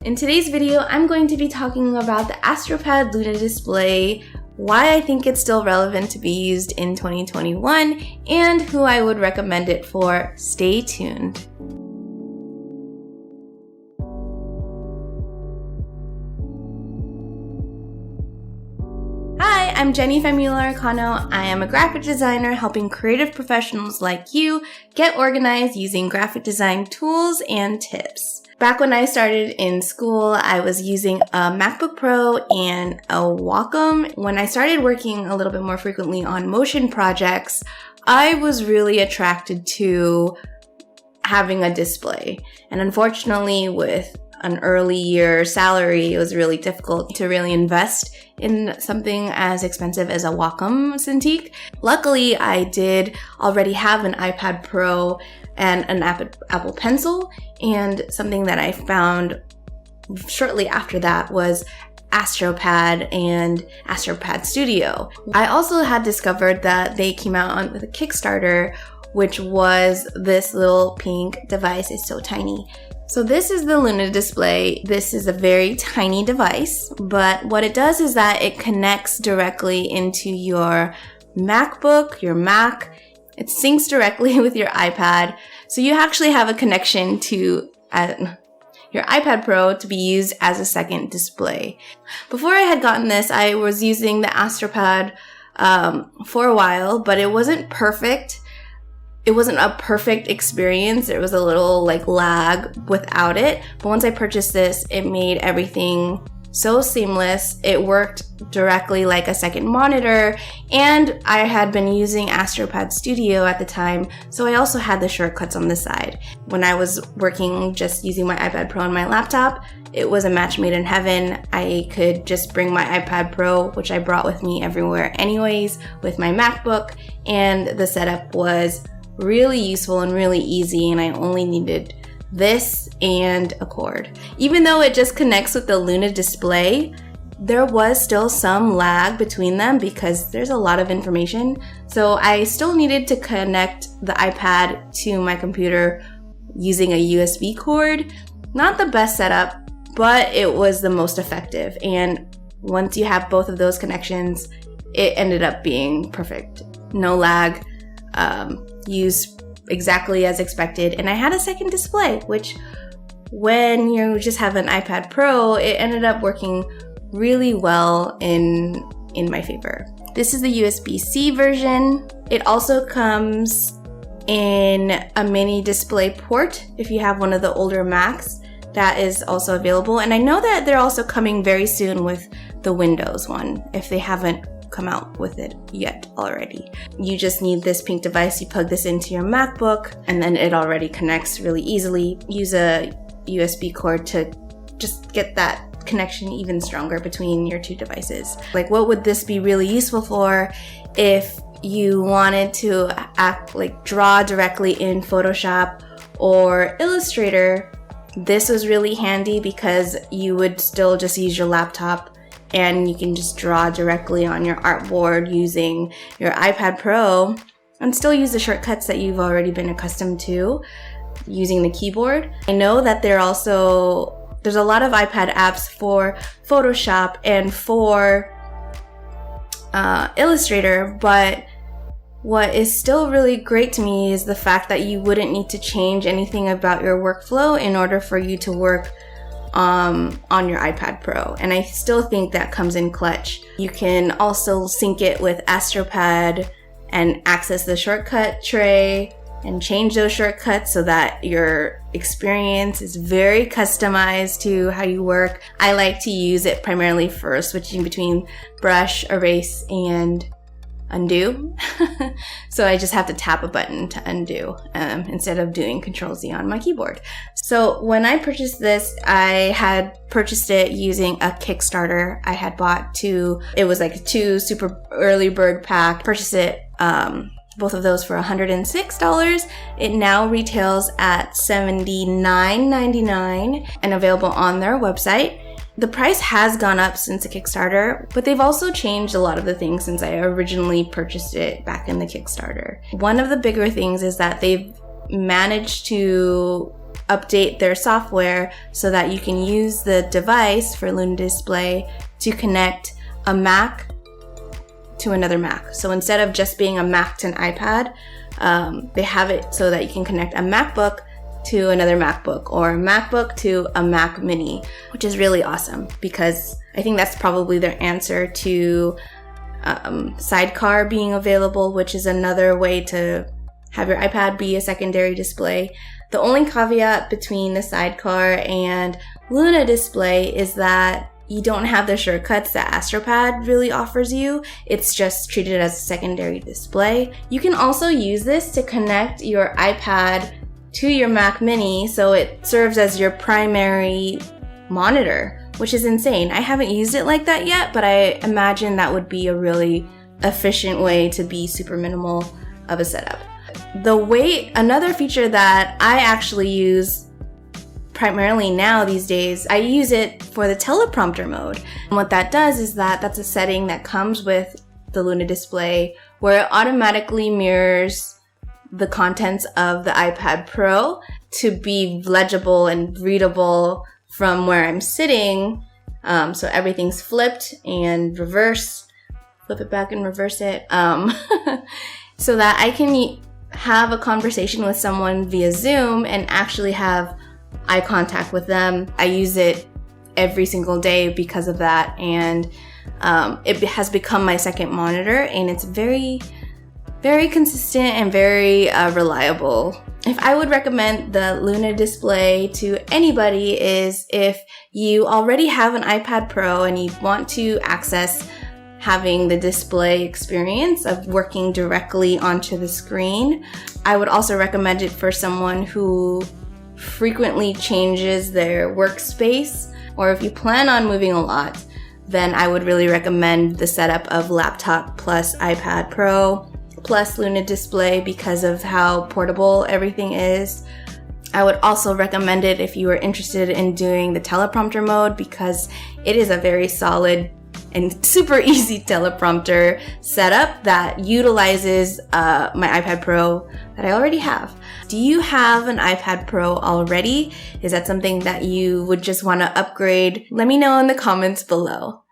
In today's video, I'm going to be talking about the Astropad Luna display, why I think it's still relevant to be used in 2021, and who I would recommend it for. Stay tuned. Hi, I'm Jenny Famula-Arcano. I am a graphic designer helping creative professionals like you get organized using graphic design tools and tips. Back when I started in school, I was using a MacBook Pro and a Wacom. When I started working a little bit more frequently on motion projects, I was really attracted to having a display. And unfortunately, with an early year salary, it was really difficult to really invest in something as expensive as a Wacom Cintiq. Luckily, I did already have an iPad Pro and an Apple Pencil, and something that I found shortly after that was Astropad and Astropad Studio. I also had discovered that they came out with a Kickstarter, which was this little pink device. It's so tiny. So this is the Luna display. This is a very tiny device, but what it does is that it connects directly into your MacBook, your Mac. It syncs directly with your iPad. So you actually have a connection to your iPad Pro to be used as a second display. Before I had gotten this, I was using the Astropad for a while, but it wasn't perfect. It wasn't a perfect experience. There was a little lag without it. But once I purchased this, it made everything so seamless. It worked directly like a second monitor, and I had been using Astropad Studio at the time, so I also had the shortcuts on the side. When I was working just using my iPad Pro and my laptop, it was a match made in heaven. I could just bring my iPad Pro, which I brought with me everywhere anyways, with my MacBook, and the setup was really useful and really easy, and I only needed this and a cord. Even though it just connects with the Luna display, there was still some lag between them because there's a lot of information. So I still needed to connect the iPad to my computer using a USB cord. Not the best setup, but it was the most effective. And once you have both of those connections, it ended up being perfect. No lag, used exactly as expected, and I had a second display, which when you just have an iPad Pro, it ended up working really well in my favor. This is the USB-C version. It also comes in a mini display port if you have one of the older Macs. That is also available, and I know that they're also coming very soon with the Windows one if they haven't come out with it yet already. You just need this pink device. You plug this into your MacBook and then it already connects really easily. Use a USB cord to just get that connection even stronger between your two devices. What would this be really useful for if you wanted to draw directly in Photoshop or Illustrator? This was really handy because you would still just use your laptop and you can just draw directly on your artboard using your iPad Pro and still use the shortcuts that you've already been accustomed to using the keyboard. I know that there's a lot of iPad apps for Photoshop and for Illustrator, but what is still really great to me is the fact that you wouldn't need to change anything about your workflow in order for you to work on your iPad Pro, and I still think that comes in clutch. You can also sync it with Astropad and access the shortcut tray and change those shortcuts so that your experience is very customized to how you work. I like to use it primarily for switching between brush, erase, and undo. So I just have to tap a button to undo instead of doing Control-Z on my keyboard. So when I purchased this, I had purchased it using a Kickstarter. I had bought it was like a 2 super early bird pack. Purchased it, both of those for $106. It now retails at $79.99 and available on their website. The price has gone up since the Kickstarter, but they've also changed a lot of the things since I originally purchased it back in the Kickstarter. One of the bigger things is that they've managed to update their software so that you can use the device for Luna Display to connect a Mac to another Mac. So instead of just being a Mac to an iPad, they have it so that you can connect a MacBook to another MacBook or a MacBook to a Mac Mini, which is really awesome because I think that's probably their answer to Sidecar being available, which is another way to have your iPad be a secondary display. The only caveat between the Sidecar and Luna Display is that you don't have the shortcuts that AstroPad really offers you. It's just treated as a secondary display. You can also use this to connect your iPad to your Mac Mini so it serves as your primary monitor, which is insane. I haven't used it like that yet, but I imagine that would be a really efficient way to be super minimal of a setup. Another feature that I actually use primarily now these days, I use it for the teleprompter mode. And what that does is that's a setting that comes with the Luna Display where it automatically mirrors the contents of the iPad Pro to be legible and readable from where I'm sitting. So everything's flipped and reverse, flip it back and reverse it. So that I can have a conversation with someone via Zoom and actually have eye contact with them. I use it every single day because of that, and it has become my second monitor, and it's very, very consistent and very reliable. If I would recommend the Luna Display to anybody is if you already have an iPad Pro and you want to access having the display experience of working directly onto the screen. I would also recommend it for someone who frequently changes their workspace, or if you plan on moving a lot, then I would really recommend the setup of laptop plus iPad Pro plus Luna Display because of how portable everything is. I would also recommend it if you are interested in doing the teleprompter mode because it is a very solid and super easy teleprompter setup that utilizes my iPad Pro that I already have. Do you have an iPad Pro already? Is that something that you would just want to upgrade? Let me know in the comments below.